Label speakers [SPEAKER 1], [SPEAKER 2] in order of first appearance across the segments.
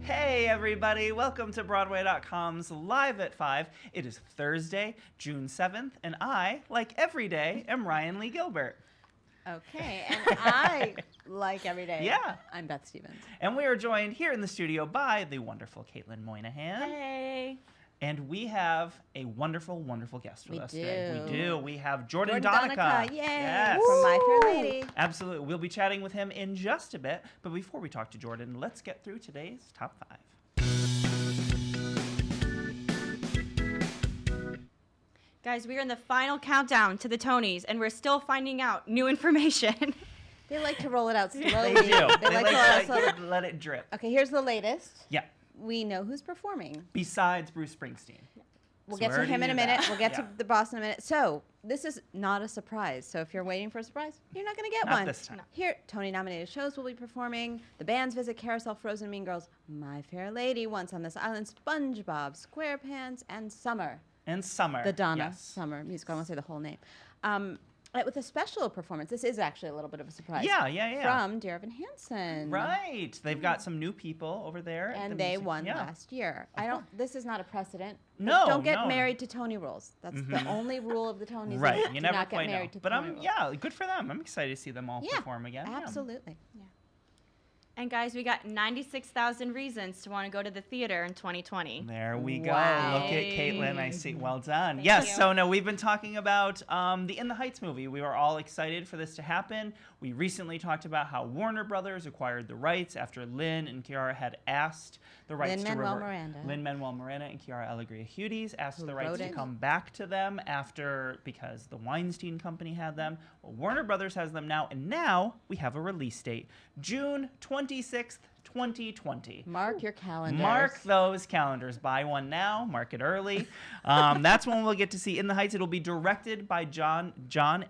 [SPEAKER 1] Hey everybody, welcome to Broadway.com's Live at 5. It is Thursday, June 7th, and I, like every day, am Ryan Lee Gilbert.
[SPEAKER 2] Okay, and I, like every day,
[SPEAKER 1] Yeah.
[SPEAKER 2] I'm Beth Stevens.
[SPEAKER 1] And we are joined here in the studio by the wonderful Caitlin Moynihan.
[SPEAKER 3] Hey.
[SPEAKER 1] And we have a wonderful, wonderful guest with us today. We
[SPEAKER 2] do.
[SPEAKER 1] do. We have Jordan
[SPEAKER 2] Donica,
[SPEAKER 1] Donica.
[SPEAKER 2] yay,
[SPEAKER 1] Yes.
[SPEAKER 2] from My Fair Lady.
[SPEAKER 1] Absolutely. We'll be chatting with him in just a bit. But before we talk to Jordan, let's get through today's top 5.
[SPEAKER 3] Guys, we are in the final countdown to the Tonys, and we're still finding out new information.
[SPEAKER 2] They like to roll it out slowly.
[SPEAKER 1] They do.
[SPEAKER 2] They like to roll it out slowly.
[SPEAKER 1] let it drip.
[SPEAKER 2] Okay, here's the latest.
[SPEAKER 1] Yeah.
[SPEAKER 2] We know who's performing.
[SPEAKER 1] Besides Bruce Springsteen.
[SPEAKER 2] We'll
[SPEAKER 1] So
[SPEAKER 2] get
[SPEAKER 1] we
[SPEAKER 2] to
[SPEAKER 1] already
[SPEAKER 2] him in a
[SPEAKER 1] knew
[SPEAKER 2] minute.
[SPEAKER 1] that.
[SPEAKER 2] We'll get
[SPEAKER 1] Yeah.
[SPEAKER 2] to the boss in a minute. So this is not a surprise. So if you're waiting for a surprise, you're not going to get
[SPEAKER 1] Not
[SPEAKER 2] one.
[SPEAKER 1] this time.
[SPEAKER 3] No.
[SPEAKER 2] Here, Tony-nominated shows will be performing. The bands visit Carousel, Frozen, Mean Girls, My Fair Lady, Once on This Island, SpongeBob, SquarePants, and Summer.
[SPEAKER 1] And Summer.
[SPEAKER 2] The Donna
[SPEAKER 1] Yes.
[SPEAKER 2] Summer musical. I won't say the whole name. With a special performance. This is actually a little bit of a surprise.
[SPEAKER 1] Yeah.
[SPEAKER 2] From dear Evan Hansen.
[SPEAKER 1] Right. They've got some new people over there. at
[SPEAKER 2] And
[SPEAKER 1] the
[SPEAKER 2] they
[SPEAKER 1] music-
[SPEAKER 2] won
[SPEAKER 1] yeah.
[SPEAKER 2] last year. This is not a precedent.
[SPEAKER 1] No,
[SPEAKER 2] Don't get
[SPEAKER 1] no.
[SPEAKER 2] married to Tony rules. That's the only rule of the Tonys.
[SPEAKER 1] Right.
[SPEAKER 2] is
[SPEAKER 1] You
[SPEAKER 2] do
[SPEAKER 1] never
[SPEAKER 2] not get
[SPEAKER 1] quite know.
[SPEAKER 2] married to
[SPEAKER 1] But
[SPEAKER 2] Tony rules.
[SPEAKER 1] yeah, good for them. I'm excited to see them all
[SPEAKER 2] Yeah,
[SPEAKER 1] perform again. Yeah.
[SPEAKER 2] absolutely.
[SPEAKER 3] And guys, we got 96,000 reasons to want to go to the theater in 2020.
[SPEAKER 1] There we go.
[SPEAKER 2] Wow.
[SPEAKER 1] Look at Caitlin. I see. Well done.
[SPEAKER 3] Thank
[SPEAKER 1] Yes.
[SPEAKER 3] you.
[SPEAKER 1] So no, we've been talking about the In the Heights movie. We were all excited for this to happen. We recently talked about how Warner Brothers acquired the rights after Lynn and Kiara had asked the rights to
[SPEAKER 2] Lin-Manuel Miranda.
[SPEAKER 1] Lin-Manuel Miranda and Kiara Allegria Hughes asked
[SPEAKER 2] Who
[SPEAKER 1] the rights
[SPEAKER 2] wrote
[SPEAKER 1] to
[SPEAKER 2] it.
[SPEAKER 1] come back to them because the Weinstein Company had them. Well, Warner Brothers has them now, and now we have a release date, June 26th. 2020.
[SPEAKER 2] Mark your calendars.
[SPEAKER 1] Mark those calendars. Buy one now. Mark it early. That's when we'll get to see In the Heights. It'll be directed by John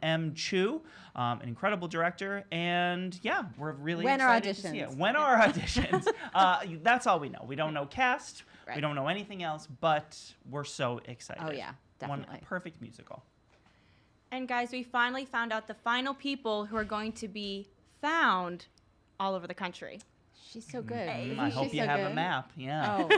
[SPEAKER 1] M. Chu, an incredible director. And yeah, we're really
[SPEAKER 2] When are
[SPEAKER 1] excited to see it.
[SPEAKER 2] auditions?
[SPEAKER 1] When are auditions? That's all we know. We don't know cast. We
[SPEAKER 2] Right.
[SPEAKER 1] don't know anything else, but we're so excited.
[SPEAKER 2] Oh, yeah, definitely.
[SPEAKER 1] One perfect musical.
[SPEAKER 3] And guys, we finally found out the final people who are going to be found all over the country.
[SPEAKER 2] She's so good.
[SPEAKER 1] I
[SPEAKER 2] Isn't
[SPEAKER 1] hope
[SPEAKER 2] she
[SPEAKER 1] you
[SPEAKER 2] so
[SPEAKER 1] have
[SPEAKER 2] good?
[SPEAKER 1] a map. Yeah.
[SPEAKER 2] Oh.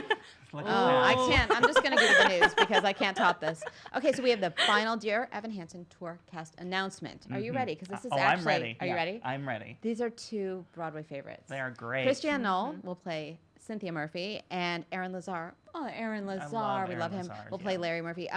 [SPEAKER 1] Look at
[SPEAKER 2] Oh, I
[SPEAKER 1] that.
[SPEAKER 2] can't. I'm just going to give you the news because I can't top this. Okay, so we have the final Dear Evan Hansen tour cast announcement. Are you ready? Because this is
[SPEAKER 1] I'm
[SPEAKER 2] actually.
[SPEAKER 1] ready.
[SPEAKER 2] Are you
[SPEAKER 1] Yeah,
[SPEAKER 2] ready?
[SPEAKER 1] I'm ready.
[SPEAKER 2] These are two Broadway favorites.
[SPEAKER 1] They are great.
[SPEAKER 2] Christiane Knoll will play Cynthia Murphy, and Aaron Lazar. Oh, Aaron Lazar. We
[SPEAKER 1] Aaron
[SPEAKER 2] love him.
[SPEAKER 1] Lazar,
[SPEAKER 2] Will play
[SPEAKER 1] yeah.
[SPEAKER 2] Larry Murphy.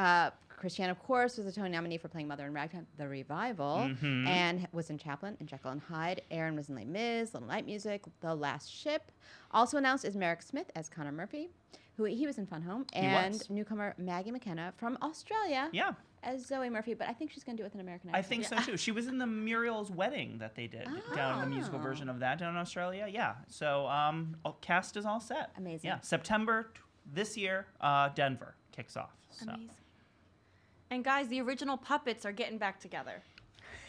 [SPEAKER 2] Christiane, of course, was a Tony nominee for playing Mother in Ragtime, The Revival,
[SPEAKER 1] Mm-hmm.
[SPEAKER 2] and was in Chaplin and Jekyll and Hyde. Aaron was in Les Mis, Little Night Music, The Last Ship. Also announced is Merrick Smith as Connor Murphy, who he was in Fun Home, and
[SPEAKER 1] was.
[SPEAKER 2] newcomer Maggie McKenna from Australia
[SPEAKER 1] Yeah.
[SPEAKER 2] as Zoe Murphy. But I think she's going to do it with an American
[SPEAKER 1] I
[SPEAKER 2] accent.
[SPEAKER 1] think so too. She was in the Muriel's Wedding that they did down the musical
[SPEAKER 2] Oh.
[SPEAKER 1] version of that down in Australia. Yeah. So cast is all set.
[SPEAKER 2] Amazing.
[SPEAKER 1] Yeah. September this year, Denver kicks off. So.
[SPEAKER 3] Amazing. And guys, the original puppets are getting back together.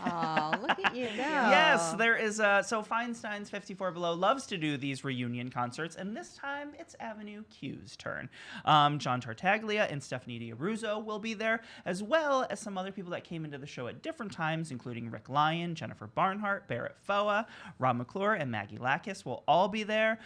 [SPEAKER 2] Oh, look at you go.
[SPEAKER 1] Yes, there is so Feinstein's 54 Below loves to do these reunion concerts, and this time it's Avenue Q's turn. John Tartaglia and Stephanie D'Abruzzo will be there, as well as some other people that came into the show at different times, including Rick Lyon, Jennifer Barnhart, Barrett Foa, Rob McClure, and Maggie Lacus will all be there.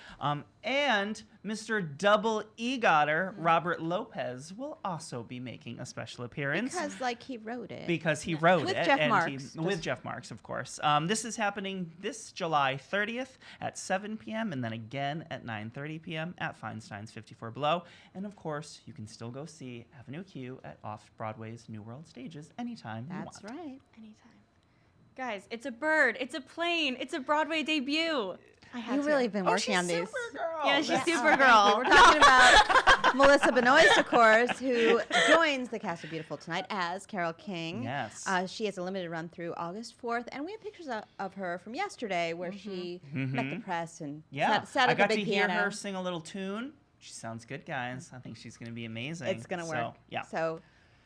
[SPEAKER 1] And Mr. Double EGOTer, Robert Lopez, will also be making a special appearance.
[SPEAKER 2] Because, he wrote it.
[SPEAKER 1] Because he wrote
[SPEAKER 2] With
[SPEAKER 1] it.
[SPEAKER 2] Jeff
[SPEAKER 1] and
[SPEAKER 2] Marks.
[SPEAKER 1] with Jeff Marks, of course. This is happening this July 30th at 7 p.m. and then again at 9:30 p.m. at Feinstein's 54 Below. And, of course, you can still go see Avenue Q at Off-Broadway's New World Stages anytime you want.
[SPEAKER 2] That's right.
[SPEAKER 3] Anytime. Guys, it's a bird, it's a plane, it's a Broadway debut. I had
[SPEAKER 2] You've
[SPEAKER 3] to.
[SPEAKER 2] really been working
[SPEAKER 1] she's
[SPEAKER 2] on these.
[SPEAKER 1] Supergirl.
[SPEAKER 3] Yeah, she's
[SPEAKER 1] That's-
[SPEAKER 3] Supergirl.
[SPEAKER 2] We're talking about Melissa Benoist, of course, who joins the cast of Beautiful tonight as Carole King.
[SPEAKER 1] Yes.
[SPEAKER 2] She has a limited run through August 4th, and we have pictures of her from yesterday where she met the press and
[SPEAKER 1] Yeah,
[SPEAKER 2] sat
[SPEAKER 1] I
[SPEAKER 2] at
[SPEAKER 1] got
[SPEAKER 2] the
[SPEAKER 1] to
[SPEAKER 2] big
[SPEAKER 1] hear
[SPEAKER 2] piano.
[SPEAKER 1] her sing a little tune. She sounds good, guys. I think she's going to be amazing.
[SPEAKER 2] It's going to work.
[SPEAKER 1] So, yeah.
[SPEAKER 2] So,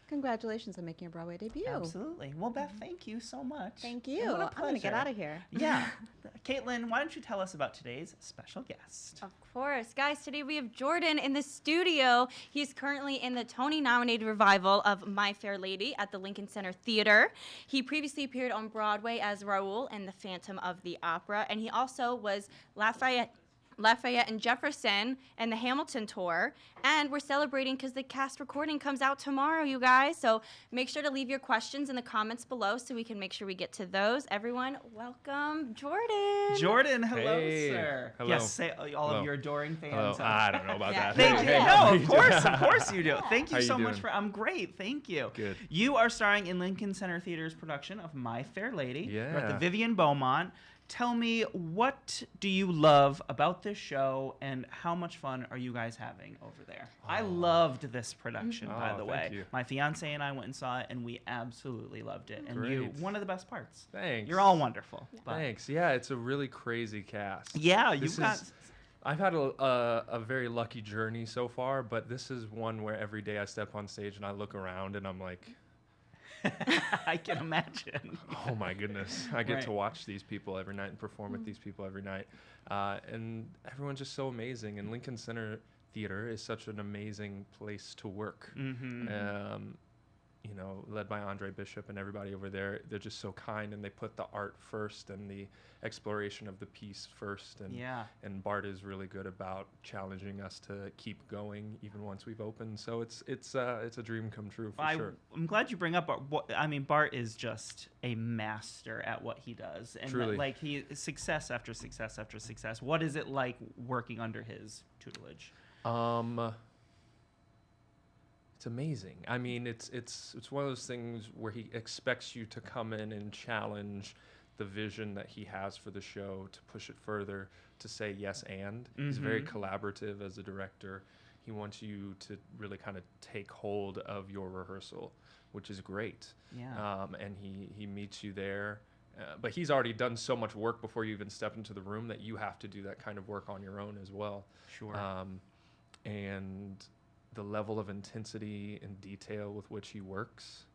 [SPEAKER 2] congratulations on making your Broadway debut.
[SPEAKER 1] Absolutely. Well, Beth, thank you so much.
[SPEAKER 2] Thank
[SPEAKER 1] And
[SPEAKER 2] you.
[SPEAKER 1] what a
[SPEAKER 2] I'm going to get
[SPEAKER 1] pleasure.
[SPEAKER 2] out of here.
[SPEAKER 1] Yeah. Caitlin, why don't you tell us about today's special guest?
[SPEAKER 3] Of course. Guys, today we have Jordan in the studio. He's currently in the Tony-nominated revival of My Fair Lady at the Lincoln Center Theater. He previously appeared on Broadway as Raoul in The Phantom of the Opera, and he also was Lafayette, and Jefferson, and the Hamilton tour. And we're celebrating because the cast recording comes out tomorrow, you guys. So make sure to leave your questions in the comments below so we can make sure we get to those. Everyone, welcome Jordan.
[SPEAKER 1] Jordan, hello,
[SPEAKER 4] Hey.
[SPEAKER 1] sir.
[SPEAKER 4] Hello.
[SPEAKER 1] Yes, say all
[SPEAKER 4] Hello.
[SPEAKER 1] of your adoring fans.
[SPEAKER 4] Hello. I don't know about that.
[SPEAKER 1] Thank
[SPEAKER 4] Hey,
[SPEAKER 1] you.
[SPEAKER 4] hey,
[SPEAKER 1] No,
[SPEAKER 4] how
[SPEAKER 1] of
[SPEAKER 4] you
[SPEAKER 1] course
[SPEAKER 4] doing?
[SPEAKER 1] you do. Thank you
[SPEAKER 4] How you
[SPEAKER 1] so much
[SPEAKER 4] doing?
[SPEAKER 1] for. I'm great. Thank you.
[SPEAKER 4] Good.
[SPEAKER 1] You are starring in Lincoln Center Theater's production of My Fair Lady. You're at the
[SPEAKER 4] Yeah.
[SPEAKER 1] Vivian Beaumont. Tell me, what do you love about this show, and how much fun are you guys having over there? I loved this production, by the way.
[SPEAKER 4] Thank you.
[SPEAKER 1] My fiance and I went and saw it, and we absolutely loved it. And you,
[SPEAKER 4] Great.
[SPEAKER 1] one of the best parts.
[SPEAKER 4] Thanks.
[SPEAKER 1] You're all wonderful. But
[SPEAKER 4] Thanks. Yeah, it's a really crazy cast.
[SPEAKER 1] yeah,
[SPEAKER 4] This
[SPEAKER 1] you've got.
[SPEAKER 4] is- I've had a very lucky journey so far, but this is one where every day I step on stage and I look around and I'm like,
[SPEAKER 1] I can imagine.
[SPEAKER 4] oh my goodness, I get
[SPEAKER 1] Right.
[SPEAKER 4] to watch these people every night and perform with these people every night. And everyone's just so amazing. And Lincoln Center Theater is such an amazing place to work.
[SPEAKER 1] Mm-hmm.
[SPEAKER 4] You know, led by Andre Bishop and everybody over there. They're just so kind, and they put the art first and the exploration of the piece first. And
[SPEAKER 1] Yeah.
[SPEAKER 4] and Bart is really good about challenging us to keep going even once we've opened. So it's a dream come true for sure.
[SPEAKER 1] I'm glad you bring up Bart. I mean, Bart is just a master at what he does, and
[SPEAKER 4] Truly.
[SPEAKER 1] like he success after success after success. What is it like working under his tutelage?
[SPEAKER 4] It's amazing. I mean, it's one of those things where he expects you to come in and challenge the vision that he has for the show, to push it further, to say yes and. He's very collaborative as a director. He wants you to really kind of take hold of your rehearsal, which is great.
[SPEAKER 1] Yeah.
[SPEAKER 4] And he meets you there. But he's already done so much work before you even step into the room that you have to do that kind of work on your own as well.
[SPEAKER 1] Sure.
[SPEAKER 4] And the level of intensity and detail with which he works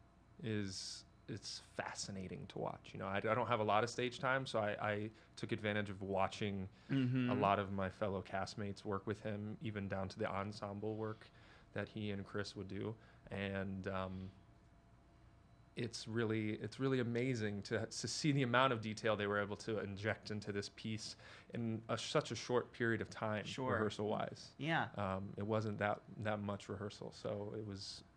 [SPEAKER 4] it's fascinating to watch. You know, I don't have a lot of stage time, so I took advantage of watching a lot of my fellow castmates work with him, even down to the ensemble work that he and Chris would do. And it's really amazing to see the amount of detail they were able to inject into this piece in such a short period of time,
[SPEAKER 1] Sure.
[SPEAKER 4] rehearsal wise.
[SPEAKER 1] Yeah.
[SPEAKER 4] It wasn't that much rehearsal, so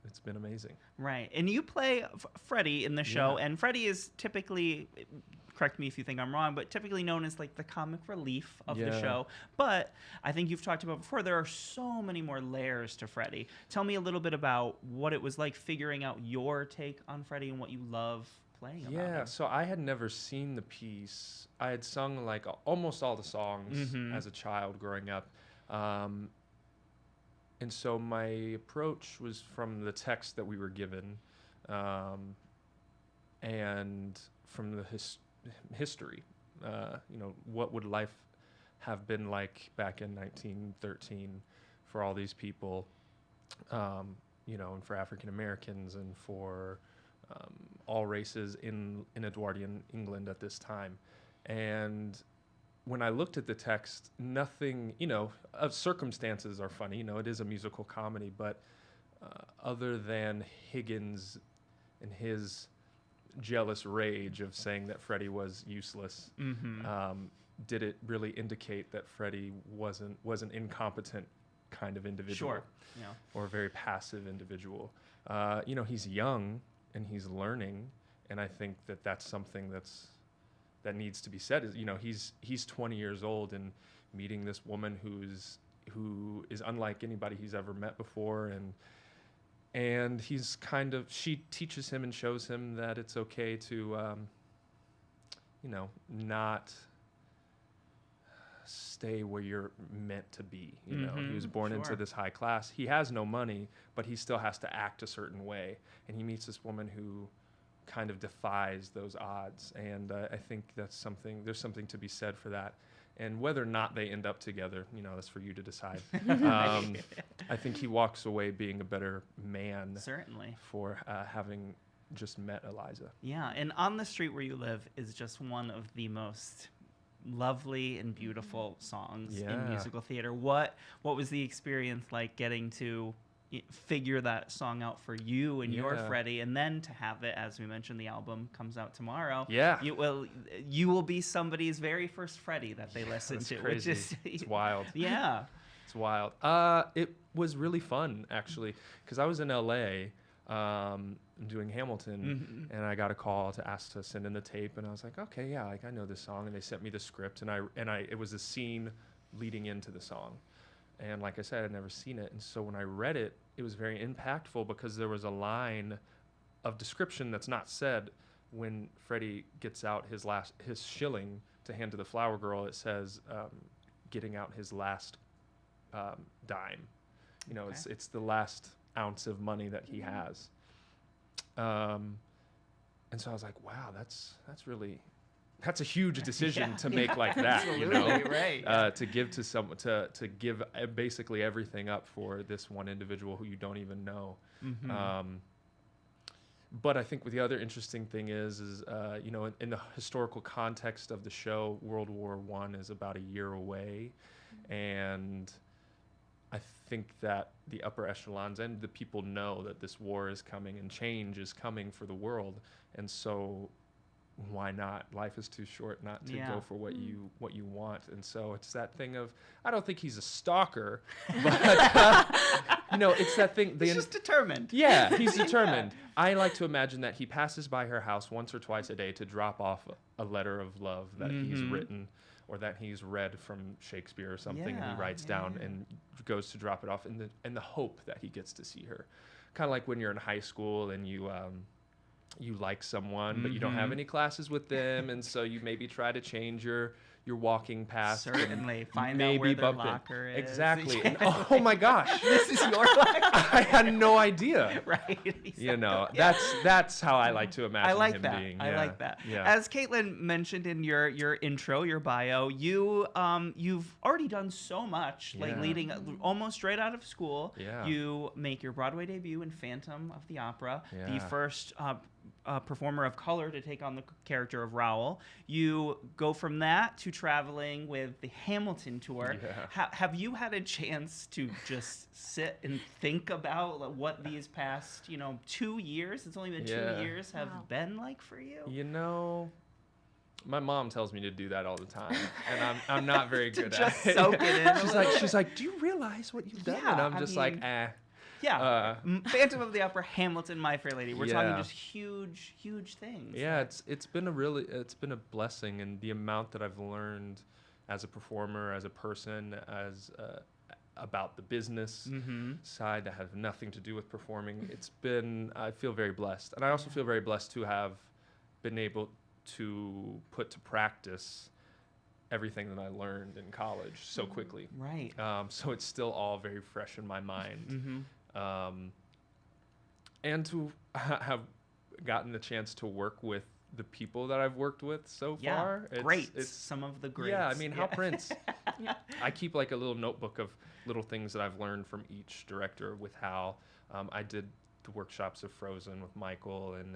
[SPEAKER 4] it's been amazing.
[SPEAKER 1] Right. And you play Freddy in the show,
[SPEAKER 4] Yeah.
[SPEAKER 1] and Freddy is typically, correct me if you think I'm wrong, but typically known as like the comic relief of the
[SPEAKER 4] Yeah.
[SPEAKER 1] show. But I think you've talked about before, there are so many more layers to Freddy. Tell me a little bit about what it was like figuring out your take on Freddy and what you love playing about
[SPEAKER 4] Yeah,
[SPEAKER 1] him.
[SPEAKER 4] so I had never seen the piece. I had sung like almost all the songs as a child growing up. And so my approach was from the text that we were given, and from the history. You know, what would life have been like back in 1913 for all these people, you know, and for African Americans and for all races in Edwardian England at this time. And when I looked at the text, nothing, you know, circumstances are funny. You know, it is a musical comedy, but other than Higgins and his jealous rage of saying that Freddy was useless, did it really indicate that Freddy was an incompetent kind of individual,
[SPEAKER 1] Sure. Yeah.
[SPEAKER 4] or a very passive individual? You know, he's young and he's learning, and I think that's something that needs to be said. Is, you know, he's 20 years old and meeting this woman who is unlike anybody he's ever met before, and he's she teaches him and shows him that it's okay to you know, not stay where you're meant to be. You know, he was born into
[SPEAKER 1] Sure.
[SPEAKER 4] this high class. He has no money, but he still has to act a certain way. And he meets this woman who kind of defies those odds. And I think there's something to be said for that. And whether or not they end up together, you know, that's for you to decide. I think he walks away being a better man
[SPEAKER 1] Certainly.
[SPEAKER 4] for having just met Eliza.
[SPEAKER 1] Yeah, and On the Street Where You Live is just one of the most lovely and beautiful songs in
[SPEAKER 4] Yeah.
[SPEAKER 1] musical theater. What was the experience like getting to figure that song out for you and your
[SPEAKER 4] Yeah.
[SPEAKER 1] Freddy, and then to have it, as we mentioned, the album comes out tomorrow.
[SPEAKER 4] Yeah.
[SPEAKER 1] You will be somebody's very first Freddy that they listen
[SPEAKER 4] That's
[SPEAKER 1] to,
[SPEAKER 4] crazy.
[SPEAKER 1] which is
[SPEAKER 4] It's wild.
[SPEAKER 1] Yeah.
[SPEAKER 4] It's wild. It was really fun, actually, because I was in LA doing Hamilton, and I got a call to ask to send in the tape, and I was like, okay, yeah, like I know this song, and they sent me the script, and it was a scene leading into the song, and like I said, I'd never seen it, and so when I read it, it was very impactful because there was a line of description that's not said when Freddy gets out his shilling to hand to the flower girl. It says, getting out his last dime. You know,
[SPEAKER 1] Okay.
[SPEAKER 4] it's the last ounce of money that he has. And so I was like, wow, that's a huge decision to make like that, you know,
[SPEAKER 1] Absolutely, right.
[SPEAKER 4] to give to someone, to give basically everything up for this one individual who you don't even know. But I think the other interesting thing is you know, in the historical context of the show, World War I is about a year away, and I think that the upper echelons and the people know that this war is coming and change is coming for the world, and so why not? Life is too short not to go for what you want, and so it's that thing of, I don't think he's a stalker, but you know, it's that thing.
[SPEAKER 1] He's just determined.
[SPEAKER 4] Yeah, he's determined. I like to imagine that he passes by her house once or twice a day to drop off a letter of love that he's written or that he's read from Shakespeare or something, and he writes down and goes to drop it off in the hope that he gets to see her. Kind of like when you're in high school and you like someone, but you don't have any classes with them, and so you maybe try to change your walking path.
[SPEAKER 1] Certainly. Find
[SPEAKER 4] maybe
[SPEAKER 1] out where their
[SPEAKER 4] bump it.
[SPEAKER 1] locker is.
[SPEAKER 4] Exactly. And, oh my gosh.
[SPEAKER 1] This is your locker.
[SPEAKER 4] I had no idea.
[SPEAKER 1] Right.
[SPEAKER 4] You know,
[SPEAKER 1] Yeah.
[SPEAKER 4] that's how I like to imagine
[SPEAKER 1] I like
[SPEAKER 4] him
[SPEAKER 1] that.
[SPEAKER 4] being.
[SPEAKER 1] I
[SPEAKER 4] Yeah.
[SPEAKER 1] like that.
[SPEAKER 4] Yeah.
[SPEAKER 1] As Caitlin mentioned in your intro, your bio, you've already done so much, like
[SPEAKER 4] Yeah.
[SPEAKER 1] leading almost straight out of school.
[SPEAKER 4] Yeah.
[SPEAKER 1] You make your Broadway debut in Phantom of the Opera, the
[SPEAKER 4] Yeah.
[SPEAKER 1] first performer of color to take on the character of Raoul. You go from that to traveling with the Hamilton tour.
[SPEAKER 4] Yeah.
[SPEAKER 1] Have you had a chance to just sit and think about like, what these past 2 years, it's only been
[SPEAKER 4] Yeah.
[SPEAKER 1] 2 years, have
[SPEAKER 3] Wow.
[SPEAKER 1] been like for you?
[SPEAKER 4] You know, my mom tells me to do that all the time, and I'm not very good at
[SPEAKER 1] just
[SPEAKER 4] it.
[SPEAKER 1] soak it in a
[SPEAKER 4] She's like, do you realize what you've done?
[SPEAKER 1] Yeah,
[SPEAKER 4] And I'm
[SPEAKER 1] I
[SPEAKER 4] just
[SPEAKER 1] mean,
[SPEAKER 4] like, eh.
[SPEAKER 1] Yeah, Phantom of the Opera, Hamilton, My Fair Lady. We're talking
[SPEAKER 4] Yeah.
[SPEAKER 1] just huge, huge things.
[SPEAKER 4] Yeah, it's been a blessing, and the amount that I've learned as a performer, as a person, as about the business side that have nothing to do with performing. I feel very blessed, and I also feel very blessed to have been able to put to practice everything that I learned in college so quickly.
[SPEAKER 1] Right.
[SPEAKER 4] So it's still all very fresh in my mind. And to have gotten the chance to work with the people that I've worked with so far.
[SPEAKER 1] Great.
[SPEAKER 4] It's
[SPEAKER 1] some of the greats.
[SPEAKER 4] Yeah, I mean, Hal
[SPEAKER 1] Yeah.
[SPEAKER 4] Prince. I keep like a little notebook of little things that I've learned from each director with Hal. I did the workshops of Frozen with Michael, and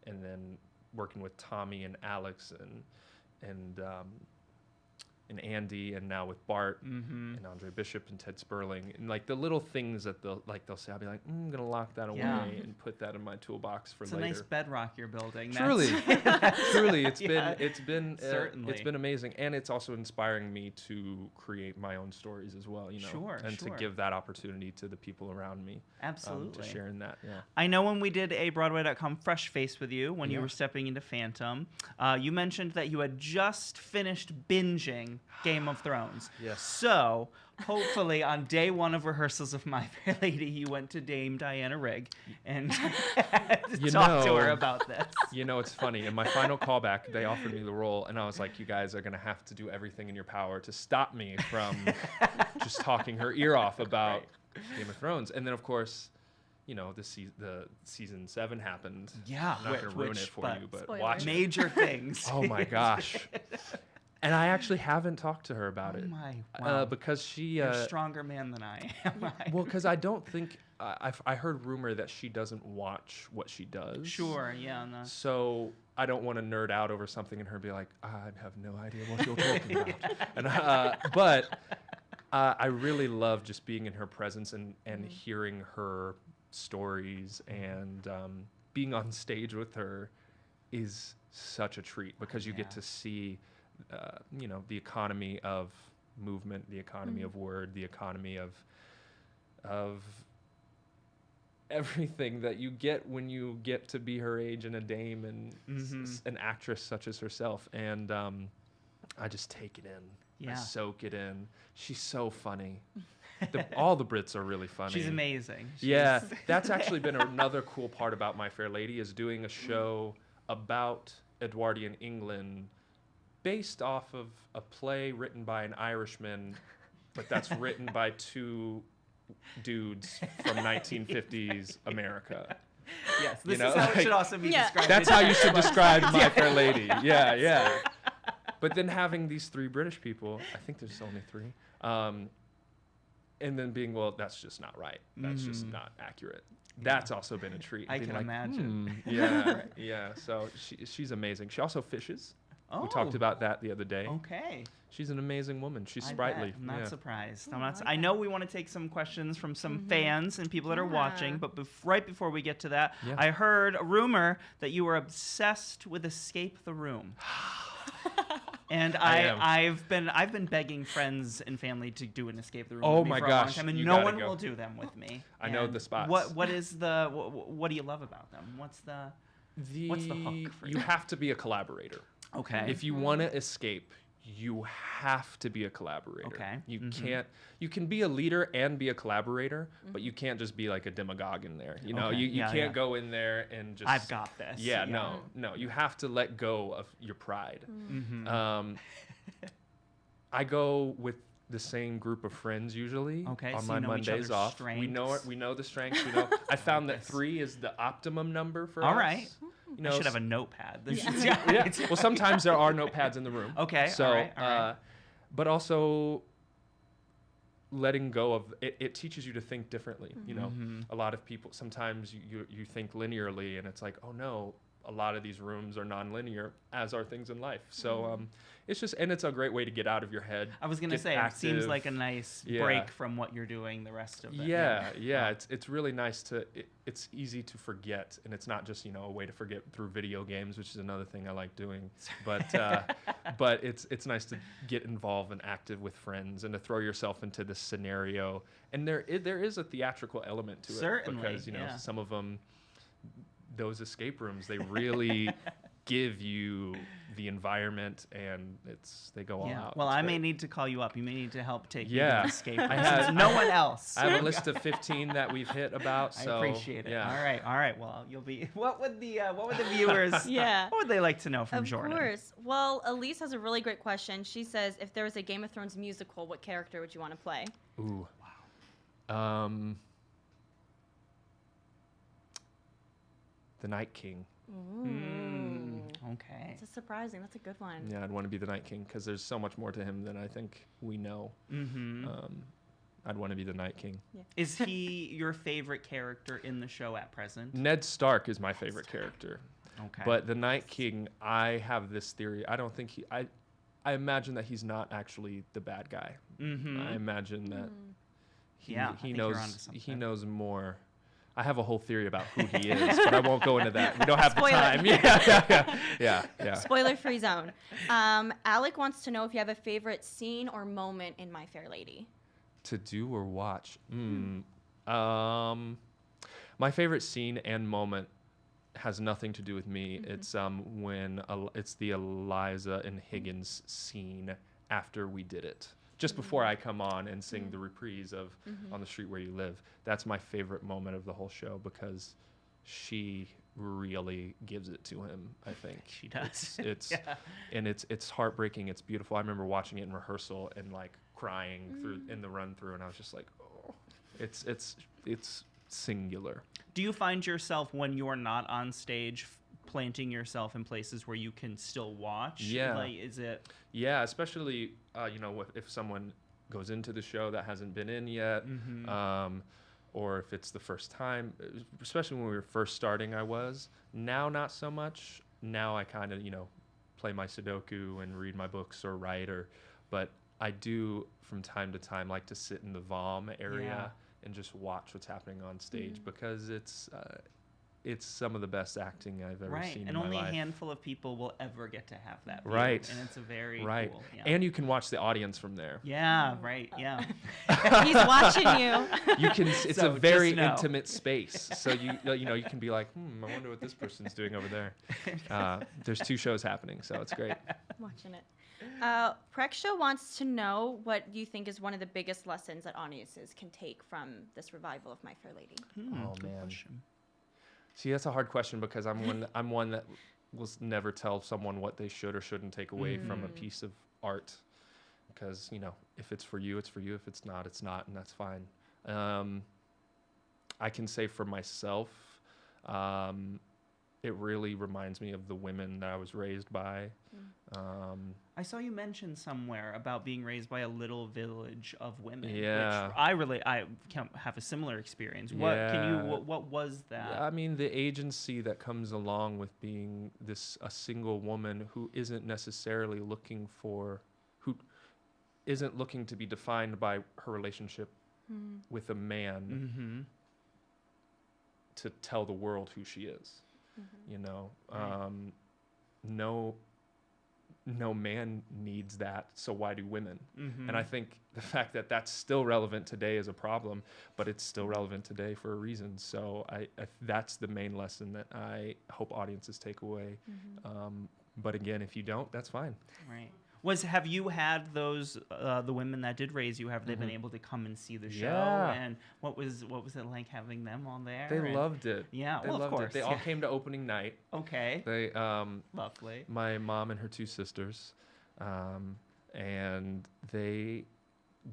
[SPEAKER 4] then working with Tommy and Alex and Andy, and now with Bart and Andre Bishop and Ted Sperling, and like the little things that they'll say, I'll be like, I'm gonna lock that away
[SPEAKER 1] Yeah.
[SPEAKER 4] and put that in my toolbox for
[SPEAKER 1] It's
[SPEAKER 4] later.
[SPEAKER 1] a nice bedrock you're building.
[SPEAKER 4] Truly, truly, it's been
[SPEAKER 1] certainly.
[SPEAKER 4] it's been amazing, and it's also inspiring me to create my own stories as well. You know,
[SPEAKER 1] Sure,
[SPEAKER 4] and to give that opportunity to the people around me.
[SPEAKER 1] Absolutely.
[SPEAKER 4] To share in that. Yeah.
[SPEAKER 1] I know when we did a Broadway.com Fresh Face with you, when you
[SPEAKER 4] Yeah.
[SPEAKER 1] were stepping into Phantom, you mentioned that you had just finished binging Game of Thrones.
[SPEAKER 4] Yes.
[SPEAKER 1] So, hopefully, on day one of rehearsals of My Fair Lady, you went to Dame Diana Rigg and talked to her about this.
[SPEAKER 4] You know, it's funny. In my final callback, they offered me the role, and I was like, you guys are going to have to do everything in your power to stop me from just talking her ear off about Game of Thrones. And then, of course, you know, the season 7 happened.
[SPEAKER 1] Yeah,
[SPEAKER 4] I'm not going to ruin it for you, but
[SPEAKER 3] Spoiler.
[SPEAKER 4] watch it.
[SPEAKER 1] Major things.
[SPEAKER 4] Oh, my gosh. And I actually haven't talked to her about
[SPEAKER 1] Oh
[SPEAKER 4] it.
[SPEAKER 1] my, wow.
[SPEAKER 4] Because she...
[SPEAKER 1] You're a stronger man than I am.
[SPEAKER 4] well, because I don't think... I heard rumor that she doesn't watch what she does.
[SPEAKER 1] Sure, yeah. No.
[SPEAKER 4] So I don't want to nerd out over something and her be like, I have no idea what you're talking about. And, but I really love just being in her presence and hearing her stories, and being on stage with her is such a treat because you get to see, the economy of movement, the economy of word, the economy of everything that you get when you get to be her age and a dame and an actress such as herself. And I just take it in.
[SPEAKER 1] Yeah.
[SPEAKER 4] I soak it in. She's so funny. All the Brits are really funny.
[SPEAKER 1] She's amazing.
[SPEAKER 4] Yeah, that's actually been another cool part about My Fair Lady, is doing a show about Edwardian England based off of a play written by an Irishman, but that's written by two dudes from 1950s America.
[SPEAKER 1] Yes, this is how it should also be described.
[SPEAKER 4] That's how you should describe My Fair Lady. Yeah, yeah. But then having these three British people, I think there's only three, and then being, well, that's just not right. That's just not accurate. That's also been a treat.
[SPEAKER 1] I can imagine.
[SPEAKER 4] Yeah, yeah. So she's amazing. She also fishes.
[SPEAKER 1] Oh.
[SPEAKER 4] We talked about that the other day.
[SPEAKER 1] Okay.
[SPEAKER 4] She's an amazing woman. She's
[SPEAKER 1] I
[SPEAKER 4] sprightly.
[SPEAKER 1] bet. I'm not surprised.
[SPEAKER 3] I
[SPEAKER 1] I know we want to take some questions from some fans and people that are watching, but right before we get to that, I heard a rumor that you were obsessed with Escape the Room. And I've been begging friends and family to do an Escape the Room with me for a long time, and no one will do them with me.
[SPEAKER 4] I know the spots.
[SPEAKER 1] What do you love about them? What's the hook for you?
[SPEAKER 4] You have to be a collaborator.
[SPEAKER 1] Okay.
[SPEAKER 4] If you want to escape, you have to be a collaborator.
[SPEAKER 1] Okay.
[SPEAKER 4] You can't. You can be a leader and be a collaborator, but you can't just be like a demagogue in there. You know,
[SPEAKER 1] Okay.
[SPEAKER 4] you can't go in there and just.
[SPEAKER 1] I've got this.
[SPEAKER 4] Yeah. No. You have to let go of your pride. I go with the same group of friends usually.
[SPEAKER 1] Okay,
[SPEAKER 4] on
[SPEAKER 1] so
[SPEAKER 4] my
[SPEAKER 1] you know each
[SPEAKER 4] Mondays
[SPEAKER 1] other's
[SPEAKER 4] off.
[SPEAKER 1] strengths.
[SPEAKER 4] We know the strengths. I found that 3 is the optimum number for
[SPEAKER 1] All
[SPEAKER 4] us.
[SPEAKER 1] right.
[SPEAKER 4] You know,
[SPEAKER 1] I should have a notepad.
[SPEAKER 4] yeah. Well, sometimes there are notepads in the room.
[SPEAKER 1] Okay.
[SPEAKER 4] So,
[SPEAKER 1] all right.
[SPEAKER 4] but also letting go of it. It teaches you to think differently. You know, a lot of people sometimes you think linearly, and it's like, oh no, a lot of these rooms are non-linear, as are things in life. So it's just, and it's a great way to get out of your head.
[SPEAKER 1] I was gonna say
[SPEAKER 4] active.
[SPEAKER 1] it seems like a nice break from what you're doing the rest of it.
[SPEAKER 4] Yeah. It's really nice to. It's easy to forget, and it's not just a way to forget through video games, which is another thing I like doing. But but it's nice to get involved and active with friends and to throw yourself into this scenario. And there is a theatrical element to it.
[SPEAKER 1] Certainly,
[SPEAKER 4] because some of them, those escape rooms, they really give you the environment, and they go all out.
[SPEAKER 1] Well,
[SPEAKER 4] It's
[SPEAKER 1] I
[SPEAKER 4] great.
[SPEAKER 1] may need to call you up. You may need to help take me
[SPEAKER 4] Yeah.
[SPEAKER 1] to an escape room.
[SPEAKER 4] I have-
[SPEAKER 1] since no one else.
[SPEAKER 4] I have a list of 15 that we've hit about.
[SPEAKER 1] I
[SPEAKER 4] So
[SPEAKER 1] appreciate it.
[SPEAKER 4] Yeah.
[SPEAKER 1] All right. Well, you'll be. What would the viewers? What would they like to know from
[SPEAKER 3] Of
[SPEAKER 1] Jordan?
[SPEAKER 3] course. Well, Elise has a really great question. She says, if there was a Game of Thrones musical, what character would you want to play?
[SPEAKER 4] Ooh. Wow. The Night King.
[SPEAKER 1] Okay.
[SPEAKER 3] It's surprising. That's a good one.
[SPEAKER 4] Yeah, I'd want to be the Night King because there's so much more to him than I think we know. I'd want to be the Night King.
[SPEAKER 3] Yeah.
[SPEAKER 1] Is he your favorite character in the show at present?
[SPEAKER 4] Ned Stark is my favorite character.
[SPEAKER 1] Okay.
[SPEAKER 4] But the Night King, I have this theory. I don't think I imagine that he's not actually the bad guy. I imagine that he
[SPEAKER 1] think you're onto
[SPEAKER 4] he
[SPEAKER 1] something.
[SPEAKER 4] knows more. I have a whole theory about who he is, but I won't go into that. We don't have the
[SPEAKER 3] Spoiler.
[SPEAKER 4] time. Yeah.
[SPEAKER 3] Spoiler-free zone. Alec wants to know if you have a favorite scene or moment in My Fair Lady.
[SPEAKER 4] To do or watch? My favorite scene and moment has nothing to do with me. It's when it's the Eliza and Higgins scene after we did it. Just before I come on and sing the reprise of On the Street Where You Live. That's my favorite moment of the whole show because she really gives it to him, I think.
[SPEAKER 1] She does.
[SPEAKER 4] And it's heartbreaking. It's beautiful. I remember watching it in rehearsal and like crying through in the run through, and I was just like, oh, it's singular.
[SPEAKER 1] Do you find yourself when you're not on stage planting yourself in places where you can still watch?
[SPEAKER 4] Yeah.
[SPEAKER 1] Like, is it?
[SPEAKER 4] Yeah, especially if someone goes into the show that hasn't been in yet, or if it's the first time. Especially when we were first starting, I was. Now, not so much. Now I kind of play my Sudoku and read my books or write, but I do from time to time like to sit in the VOM area
[SPEAKER 1] Yeah.
[SPEAKER 4] and just watch what's happening on stage because it's some of the best acting I've ever
[SPEAKER 1] Right,
[SPEAKER 4] seen
[SPEAKER 1] and
[SPEAKER 4] in
[SPEAKER 1] only
[SPEAKER 4] my
[SPEAKER 1] a
[SPEAKER 4] life.
[SPEAKER 1] handful of people will ever get to have that view,
[SPEAKER 4] Right.
[SPEAKER 1] and it's a very
[SPEAKER 4] Right.
[SPEAKER 1] cool. Yeah.
[SPEAKER 4] And you can watch the audience from there.
[SPEAKER 1] Yeah, right. Yeah.
[SPEAKER 3] He's watching you.
[SPEAKER 4] You can. It's
[SPEAKER 1] So
[SPEAKER 4] a very
[SPEAKER 1] just know.
[SPEAKER 4] intimate space. So you can be like, I wonder what this person's doing over there. There's 2 shows happening, so it's great.
[SPEAKER 3] Watching it. Preksha wants to know what you think is one of the biggest lessons that audiences can take from this revival of My Fair Lady.
[SPEAKER 4] Oh,
[SPEAKER 1] Good
[SPEAKER 4] man.
[SPEAKER 1] question.
[SPEAKER 4] See, that's a hard question because I'm one that will never tell someone what they should or shouldn't take away from a piece of art. Because if it's for you, it's for you. If it's not, it's not, and that's fine. I can say for myself, it really reminds me of the women that I was raised by.
[SPEAKER 1] I saw you mention somewhere about being raised by a little village of women.
[SPEAKER 4] Yeah.
[SPEAKER 1] Which I can't have a similar experience. What was that?
[SPEAKER 4] I mean, the agency that comes along with being a single woman who isn't necessarily who isn't looking to be defined by her relationship with a man to tell the world who she is. No man needs that, so why do women? And I think the fact that that's still relevant today is a problem, but it's still relevant today for a reason. So that's the main lesson that I hope audiences take away. But again, if you don't, that's fine.
[SPEAKER 1] Right. Have you had those the women that did raise you? Have they been able to come and see the show?
[SPEAKER 4] Yeah.
[SPEAKER 1] And what was it like having them on there?
[SPEAKER 4] They loved it.
[SPEAKER 1] Yeah,
[SPEAKER 4] They
[SPEAKER 1] well, of
[SPEAKER 4] loved
[SPEAKER 1] course.
[SPEAKER 4] it. They all came to opening night.
[SPEAKER 1] Okay.
[SPEAKER 4] They
[SPEAKER 1] Lovely.
[SPEAKER 4] my mom and her 2 sisters, and they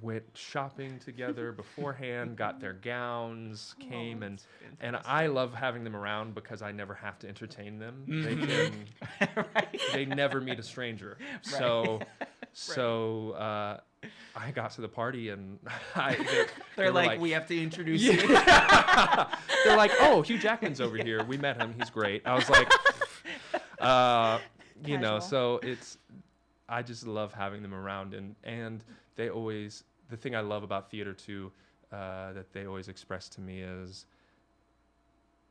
[SPEAKER 4] went shopping together beforehand, got their gowns, came, and I love having them around because I never have to entertain them. They can, they never meet a stranger. So I got to the party and
[SPEAKER 1] They're like, we have to introduce you.
[SPEAKER 4] They're like, oh, Hugh Jackman's over here. We met him. He's great. I was like, so I just love having them around, and they always, the thing I love about theater too, that they always express to me is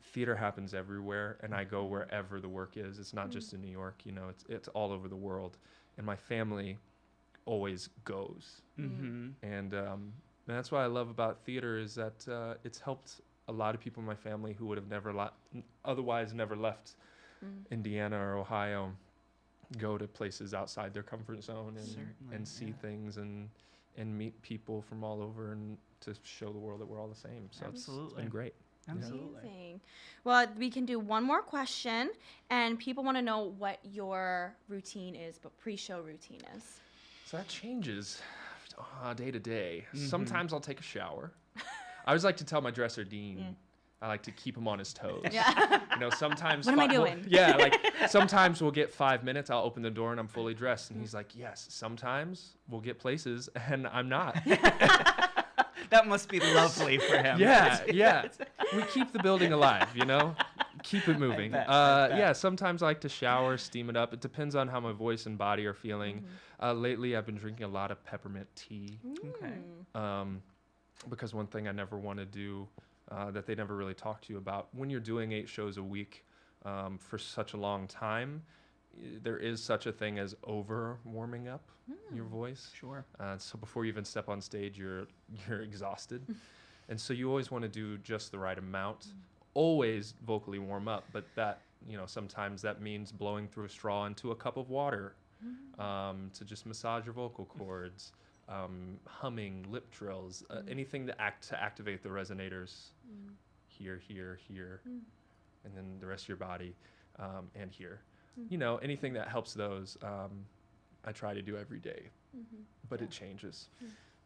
[SPEAKER 4] theater happens everywhere, and I go wherever the work is. It's not just in New York, it's all over the world, and my family always goes. And that's what I love about theater is that it's helped a lot of people in my family who would have otherwise never left Indiana or Ohio go to places outside their comfort zone and see things and meet people from all over and to show the world that we're all the same. So it's been great.
[SPEAKER 1] Absolutely.
[SPEAKER 3] Amazing. Well, we can do one more question, and people want to know what your routine is, but pre-show routine is.
[SPEAKER 4] So that changes day to day. Sometimes I'll take a shower. I always like to tell my dresser, Dean, I like to keep him on his toes.
[SPEAKER 3] Yeah.
[SPEAKER 4] Sometimes.
[SPEAKER 3] What am I doing?
[SPEAKER 4] Sometimes we'll get 5 minutes. I'll open the door and I'm fully dressed, and he's like, "Yes." Sometimes we'll get places and I'm not.
[SPEAKER 1] That must be lovely for him.
[SPEAKER 4] Yeah. We keep the building alive, Keep it moving.
[SPEAKER 1] I bet.
[SPEAKER 4] Sometimes I like to shower, steam it up. It depends on how my voice and body are feeling. Lately, I've been drinking a lot of peppermint tea.
[SPEAKER 1] Okay.
[SPEAKER 4] Because one thing I never want to do that they never really talk to you about, when you're doing 8 shows a week for such a long time, there is such a thing as over warming up your voice.
[SPEAKER 1] Sure.
[SPEAKER 4] So before you even step on stage, you're exhausted. And so you always want to do just the right amount. Always vocally warm up, but that, sometimes that means blowing through a straw into a cup of water to just massage your vocal cords, humming, lip trills, anything to activate the resonators here, and then the rest of your body and here. Anything that helps those, I try to do every day, but it changes.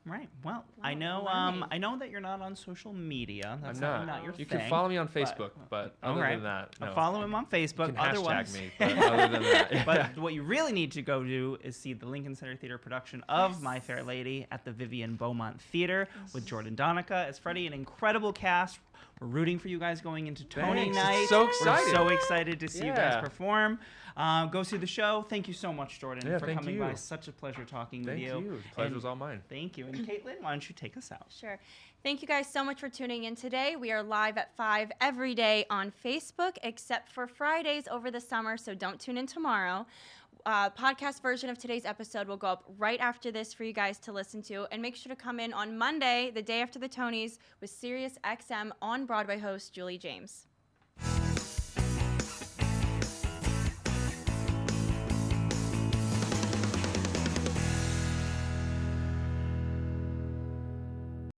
[SPEAKER 1] Right. Well, I
[SPEAKER 3] Wow,
[SPEAKER 1] know.
[SPEAKER 3] learning.
[SPEAKER 1] I know that you're not on social media. That's
[SPEAKER 4] I'm not.
[SPEAKER 1] your
[SPEAKER 4] You
[SPEAKER 1] thing.
[SPEAKER 4] can follow me on Facebook, but other
[SPEAKER 1] Alright.
[SPEAKER 4] than that, no.
[SPEAKER 1] Follow him on Facebook.
[SPEAKER 4] You can
[SPEAKER 1] Otherwise,
[SPEAKER 4] hashtag me, but other than that,
[SPEAKER 1] but what you really need to go do is see the Lincoln Center Theater production of My Fair Lady at the Vivian Beaumont Theater with Jordan Donica as Freddy. An incredible cast. We're rooting for you guys going into Tony
[SPEAKER 4] Thanks.
[SPEAKER 1] night.
[SPEAKER 4] So
[SPEAKER 1] We're
[SPEAKER 4] excited.
[SPEAKER 1] so excited to see you guys
[SPEAKER 4] Yeah.
[SPEAKER 1] perform. Go see the show. Thank you so much, Jordan,
[SPEAKER 4] Yeah,
[SPEAKER 1] for
[SPEAKER 4] thank
[SPEAKER 1] coming
[SPEAKER 4] you.
[SPEAKER 1] by. Such a pleasure talking
[SPEAKER 4] Thank
[SPEAKER 1] with you.
[SPEAKER 4] you. The pleasure's
[SPEAKER 1] And
[SPEAKER 4] all mine.
[SPEAKER 1] Thank you. And Caitlin, why don't you take us out?
[SPEAKER 3] Sure. Thank you guys so much for tuning in today. We are live at 5 every day on Facebook, except for Fridays over the summer, so don't tune in tomorrow. Podcast version of today's episode will go up right after this for you guys to listen to. And make sure to come in on Monday, the day after the Tonys, with Sirius XM on Broadway host Julie James.